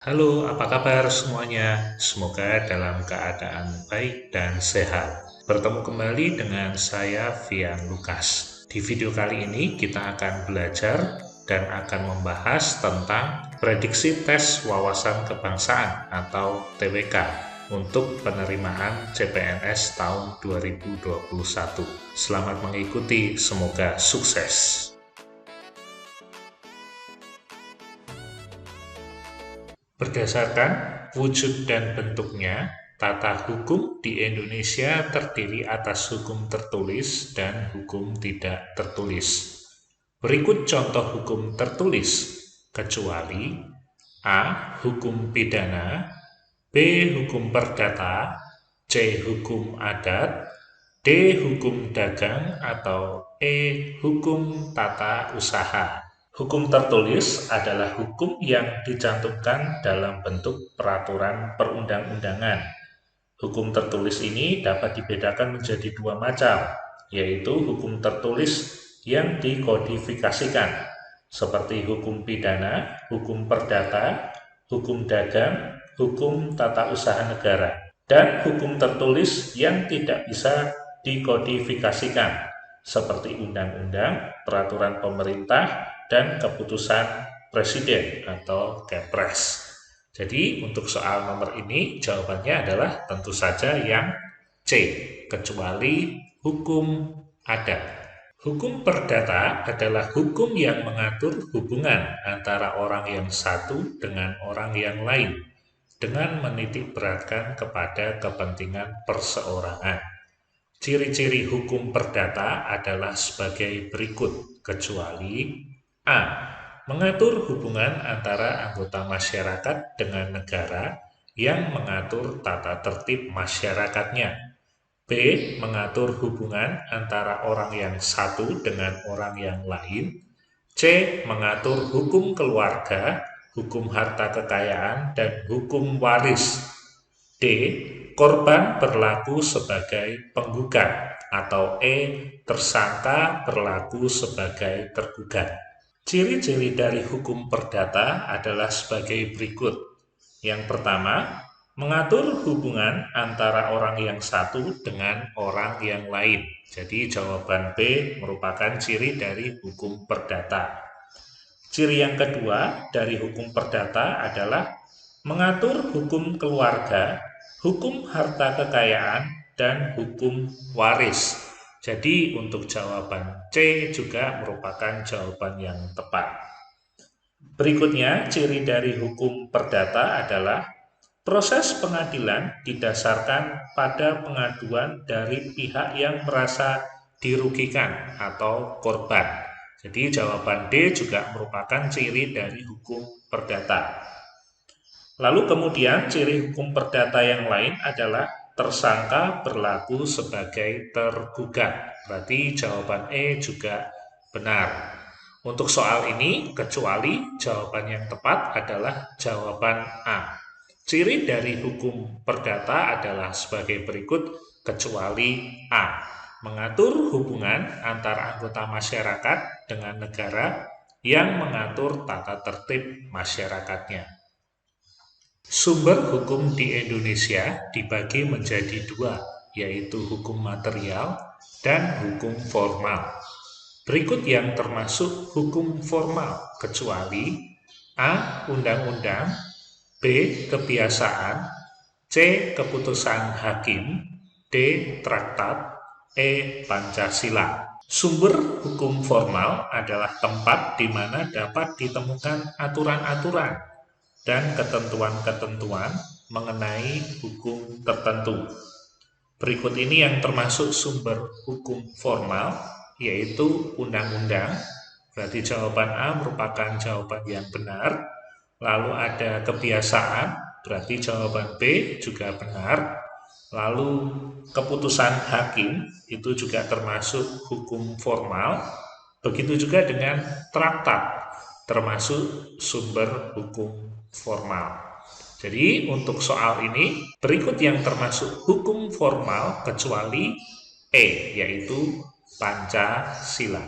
Halo, apa kabar semuanya? Semoga dalam keadaan baik dan sehat. Bertemu kembali dengan saya, Vian Lukas. Di video kali ini kita akan belajar dan akan membahas tentang prediksi tes wawasan kebangsaan atau TWK untuk penerimaan CPNS tahun 2021. Selamat mengikuti, semoga sukses. Berdasarkan wujud dan bentuknya, tata hukum di Indonesia terdiri atas hukum tertulis dan hukum tidak tertulis. Berikut contoh hukum tertulis, kecuali A. Hukum pidana, B. Hukum perdata, C. Hukum adat, D. Hukum dagang, atau E. Hukum tata usaha. Hukum tertulis adalah hukum yang dicantumkan dalam bentuk peraturan perundang-undangan. Hukum tertulis ini dapat dibedakan menjadi dua macam, yaitu hukum tertulis yang dikodifikasikan, seperti hukum pidana, hukum perdata, hukum dagang, hukum tata usaha negara, dan hukum tertulis yang tidak bisa dikodifikasikan, seperti undang-undang, peraturan pemerintah, dan keputusan presiden atau Kepres. Jadi untuk soal nomor ini jawabannya adalah tentu saja yang C, kecuali hukum adat. Hukum perdata adalah hukum yang mengatur hubungan antara orang yang satu dengan orang yang lain dengan menitikberatkan kepada kepentingan perseorangan. Ciri-ciri hukum perdata adalah sebagai berikut, kecuali A. Mengatur hubungan antara anggota masyarakat dengan negara yang mengatur tata tertib masyarakatnya. B. Mengatur hubungan antara orang yang satu dengan orang yang lain. C. Mengatur hukum keluarga, hukum harta kekayaan, dan hukum waris. D. Korban berlaku sebagai penggugat, atau E. Tersangka berlaku sebagai tergugat. Ciri-ciri dari hukum perdata adalah sebagai berikut. Yang pertama, mengatur hubungan antara orang yang satu dengan orang yang lain. Jadi jawaban B merupakan ciri dari hukum perdata. Ciri yang kedua dari hukum perdata adalah mengatur hukum keluarga, hukum harta kekayaan, dan hukum waris. Jadi untuk jawaban C juga merupakan jawaban yang tepat. Berikutnya, ciri dari hukum perdata adalah proses pengadilan didasarkan pada pengaduan dari pihak yang merasa dirugikan atau korban. Jadi jawaban D juga merupakan ciri dari hukum perdata. Lalu kemudian ciri hukum perdata yang lain adalah tersangka berlaku sebagai tergugat. Berarti jawaban E juga benar. Untuk soal ini, kecuali jawaban yang tepat adalah jawaban A. Ciri dari hukum perdata adalah sebagai berikut, kecuali A. Mengatur hubungan antara anggota masyarakat dengan negara yang mengatur tata tertib masyarakatnya. Sumber hukum di Indonesia dibagi menjadi dua, yaitu hukum material dan hukum formal. Berikut yang termasuk hukum formal, kecuali A. Undang-undang, B. Kebiasaan, C. Keputusan hakim, D. Traktat, E. Pancasila. Sumber hukum formal adalah tempat di mana dapat ditemukan aturan-aturan dan ketentuan-ketentuan mengenai hukum tertentu. Berikut ini yang termasuk sumber hukum formal, yaitu undang-undang. Berarti jawaban A merupakan jawaban yang benar. Lalu ada kebiasaan, berarti jawaban B juga benar. Lalu keputusan hakim itu juga termasuk hukum formal. Begitu juga dengan traktat, termasuk sumber hukum formal. Jadi untuk soal ini, berikut yang termasuk hukum formal kecuali E, yaitu Pancasila.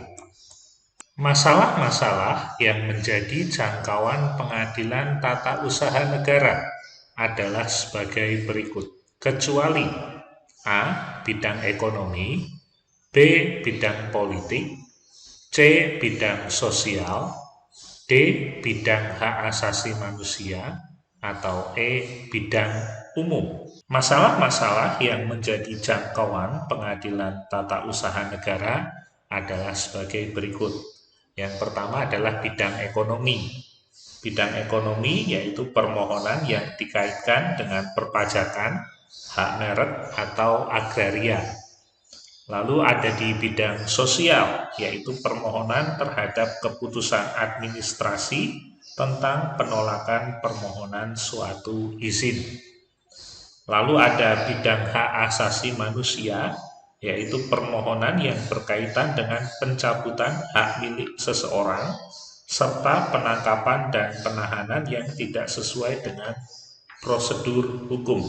Masalah-masalah yang menjadi jangkauan pengadilan tata usaha negara adalah sebagai berikut, kecuali A. Bidang ekonomi, B. Bidang politik, C. Bidang sosial, D. Bidang hak asasi manusia, atau E. Bidang umum. Masalah-masalah yang menjadi jangkauan pengadilan tata usaha negara adalah sebagai berikut. Yang pertama adalah bidang ekonomi. Bidang ekonomi yaitu permohonan yang dikaitkan dengan perpajakan, hak merek, atau agraria. Lalu ada di bidang sosial, yaitu permohonan terhadap keputusan administrasi tentang penolakan permohonan suatu izin. Lalu ada bidang hak asasi manusia, yaitu permohonan yang berkaitan dengan pencabutan hak milik seseorang, serta penangkapan dan penahanan yang tidak sesuai dengan prosedur hukum.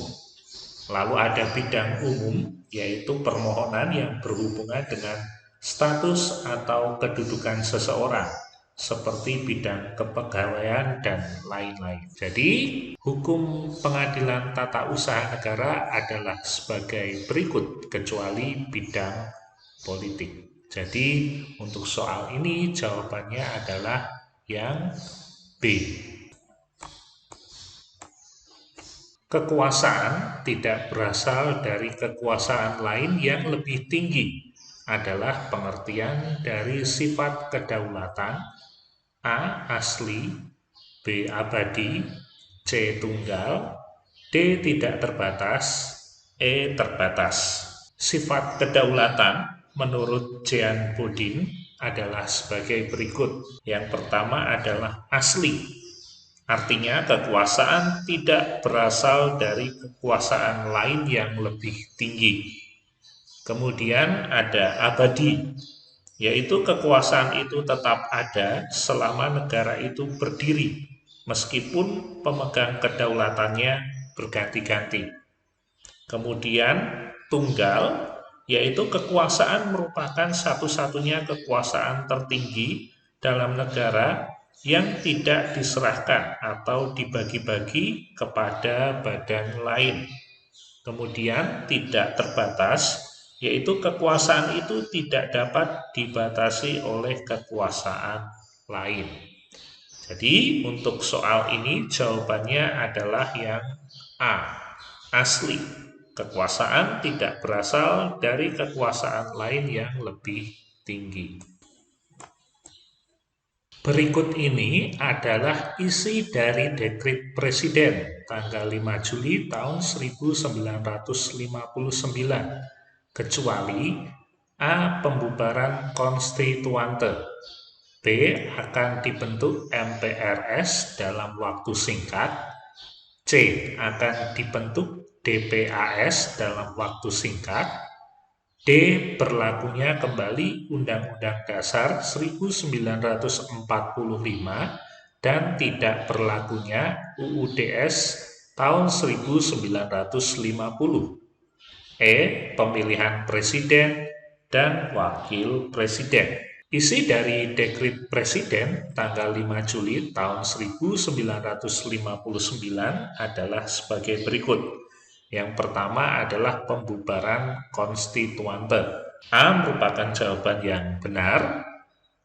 Lalu ada bidang umum, yaitu permohonan yang berhubungan dengan status atau kedudukan seseorang, seperti bidang kepegawaian dan lain-lain. Jadi, hukum pengadilan tata usaha negara adalah sebagai berikut, kecuali bidang politik. Jadi, untuk soal ini jawabannya adalah yang B. Kekuasaan tidak berasal dari kekuasaan lain yang lebih tinggi adalah pengertian dari sifat kedaulatan A. Asli, B. Abadi, C. Tunggal, D. Tidak terbatas, E. Terbatas. Sifat kedaulatan menurut Jean Bodin adalah sebagai berikut. Yang pertama adalah asli. Artinya kekuasaan tidak berasal dari kekuasaan lain yang lebih tinggi. Kemudian ada abadi, yaitu kekuasaan itu tetap ada selama negara itu berdiri, meskipun pemegang kedaulatannya berganti-ganti. Kemudian tunggal, yaitu kekuasaan merupakan satu-satunya kekuasaan tertinggi dalam negara yang tidak diserahkan atau dibagi-bagi kepada badan lain. Kemudian tidak terbatas, yaitu kekuasaan itu tidak dapat dibatasi oleh kekuasaan lain. Jadi untuk soal ini jawabannya adalah yang A, asli. Kekuasaan tidak berasal dari kekuasaan lain yang lebih tinggi. Berikut ini adalah isi dari Dekret Presiden tanggal 5 Juli tahun 1959, kecuali A. Pembubaran konstituante, B. Akan dibentuk MPRS dalam waktu singkat, C. Akan dibentuk DPAS dalam waktu singkat, D. Berlakunya kembali Undang-Undang Dasar 1945 dan tidak berlakunya UUDS tahun 1950. E. Pemilihan Presiden dan Wakil Presiden. Isi dari Dekret Presiden tanggal 5 Juli tahun 1959 adalah sebagai berikut. Yang pertama adalah pembubaran konstituante. A merupakan jawaban yang benar.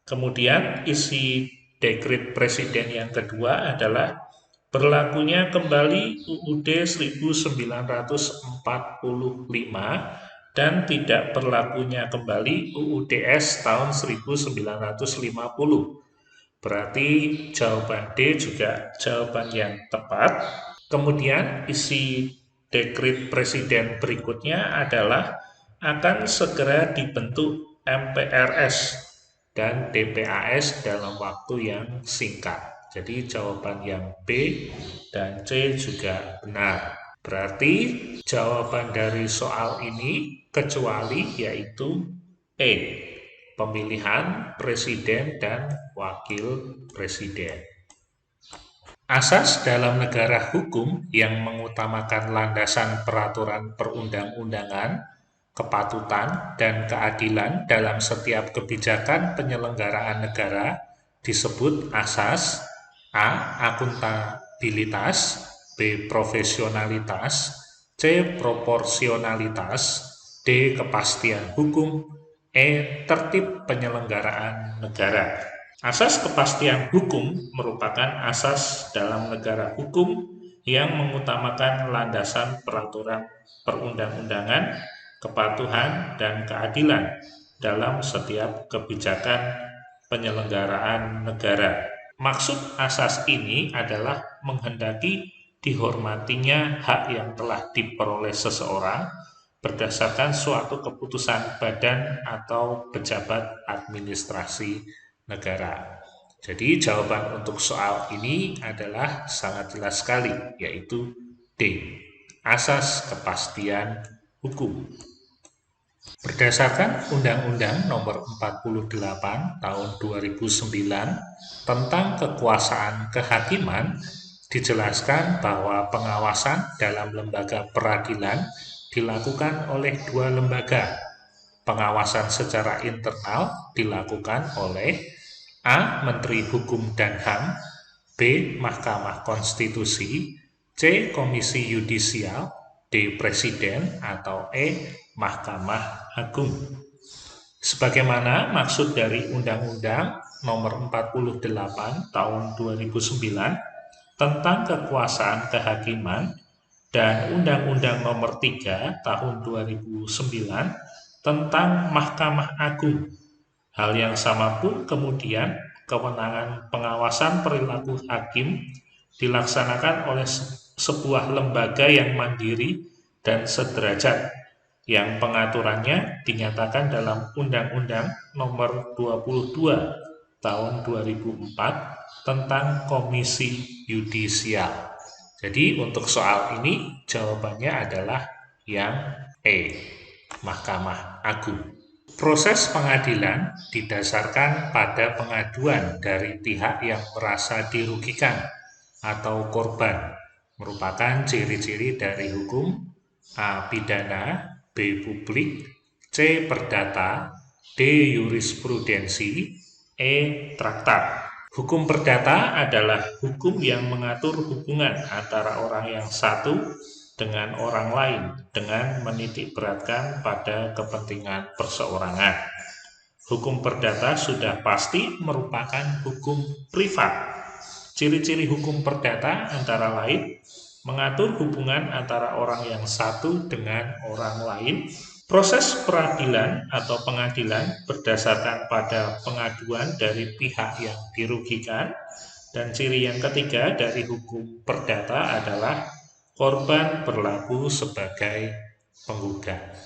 Kemudian isi Dekret Presiden yang kedua adalah berlakunya kembali UUD 1945 dan tidak berlakunya kembali UUDS tahun 1950. Berarti jawaban D juga jawaban yang tepat. Kemudian isi Dekret Presiden berikutnya adalah akan segera dibentuk MPRS dan DPAS dalam waktu yang singkat. Jadi jawaban yang B dan C juga benar. Berarti jawaban dari soal ini kecuali yaitu E, pemilihan presiden dan wakil presiden. Asas dalam negara hukum yang mengutamakan landasan peraturan perundang-undangan, kepatutan, dan keadilan dalam setiap kebijakan penyelenggaraan negara disebut asas. A. Akuntabilitas, B. Profesionalitas, C. Proporsionalitas, D. Kepastian hukum, E. Tertib penyelenggaraan negara. Asas kepastian hukum merupakan asas dalam negara hukum yang mengutamakan landasan peraturan perundang-undangan, kepatuhan, dan keadilan dalam setiap kebijakan penyelenggaraan negara. Maksud asas ini adalah menghendaki dihormatinya hak yang telah diperoleh seseorang berdasarkan suatu keputusan badan atau pejabat administrasi negara. Jadi jawaban untuk soal ini adalah sangat jelas sekali, yaitu D. Asas kepastian hukum. Berdasarkan Undang-Undang Nomor 48 Tahun 2009 tentang kekuasaan kehakiman, dijelaskan bahwa pengawasan dalam lembaga peradilan dilakukan oleh dua lembaga. Pengawasan secara internal dilakukan oleh A. Menteri Hukum dan HAM, B. Mahkamah Konstitusi, C. Komisi Yudisial, D. Presiden, atau E. Mahkamah Agung. Sebagaimana maksud dari Undang-Undang Nomor 48 Tahun 2009 tentang kekuasaan kehakiman dan Undang-Undang Nomor 3 Tahun 2009 tentang Mahkamah Agung. Hal yang sama pun kemudian kewenangan pengawasan perilaku hakim dilaksanakan oleh sebuah lembaga yang mandiri dan sederajat, yang pengaturannya dinyatakan dalam Undang-Undang Nomor 22 Tahun 2004 tentang Komisi Yudisial. Jadi untuk soal ini jawabannya adalah yang E, Mahkamah Agung. Proses pengadilan didasarkan pada pengaduan dari pihak yang merasa dirugikan atau korban, merupakan ciri-ciri dari hukum: A. Pidana, B. Publik, C. Perdata, D. Jurisprudensi, E. Traktat. Hukum perdata adalah hukum yang mengatur hubungan antara orang yang satu dengan orang lain dengan menitikberatkan pada kepentingan perseorangan. Hukum perdata sudah pasti merupakan hukum privat. Ciri-ciri hukum perdata antara lain mengatur hubungan antara orang yang satu dengan orang lain. Proses peradilan atau pengadilan berdasarkan pada pengaduan dari pihak yang dirugikan. Dan ciri yang ketiga dari hukum perdata adalah korban berlaku sebagai penggugat.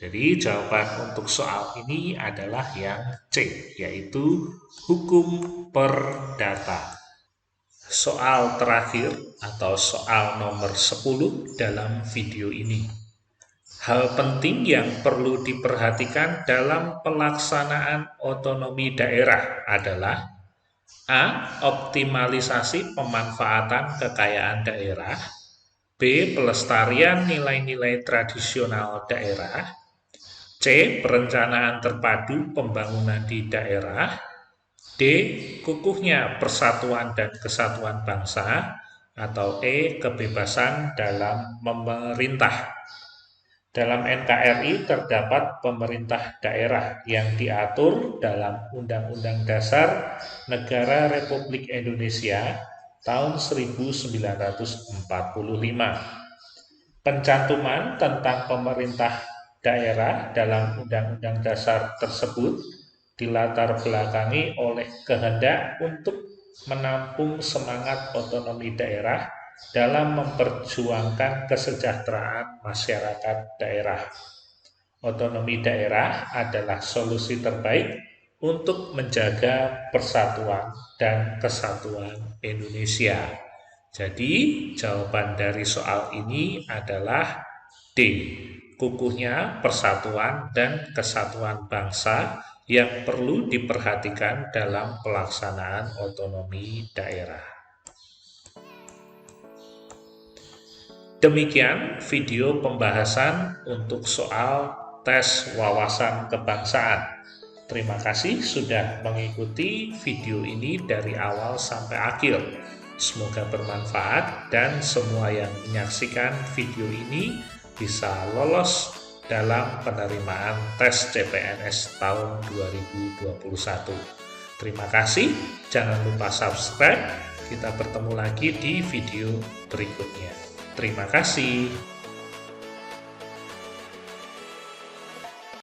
Jadi jawaban untuk soal ini adalah yang C, yaitu hukum perdata. Soal terakhir atau soal nomor 10 dalam video ini. Hal penting yang perlu diperhatikan dalam pelaksanaan otonomi daerah adalah A. Optimalisasi pemanfaatan kekayaan daerah, B. Pelestarian nilai-nilai tradisional daerah, C. Perencanaan terpadu pembangunan di daerah, D. Kukuhnya persatuan dan kesatuan bangsa, atau E. Kebebasan dalam memerintah. Dalam NKRI terdapat pemerintah daerah yang diatur dalam Undang-Undang Dasar Negara Republik Indonesia tahun 1945. Pencantuman tentang pemerintah daerah dalam Undang-Undang Dasar tersebut dilatar belakangi oleh kehendak untuk menampung semangat otonomi daerah dalam memperjuangkan kesejahteraan masyarakat daerah. Otonomi daerah adalah solusi terbaik untuk menjaga persatuan dan kesatuan Indonesia. Jadi, jawaban dari soal ini adalah D. Kukuhnya persatuan dan kesatuan bangsa yang perlu diperhatikan dalam pelaksanaan otonomi daerah. Demikian video pembahasan untuk soal tes wawasan kebangsaan. Terima kasih sudah mengikuti video ini dari awal sampai akhir. Semoga bermanfaat dan semua yang menyaksikan video ini bisa lolos dalam penerimaan tes CPNS tahun 2021. Terima kasih, jangan lupa subscribe. Kita bertemu lagi di video berikutnya. Terima kasih.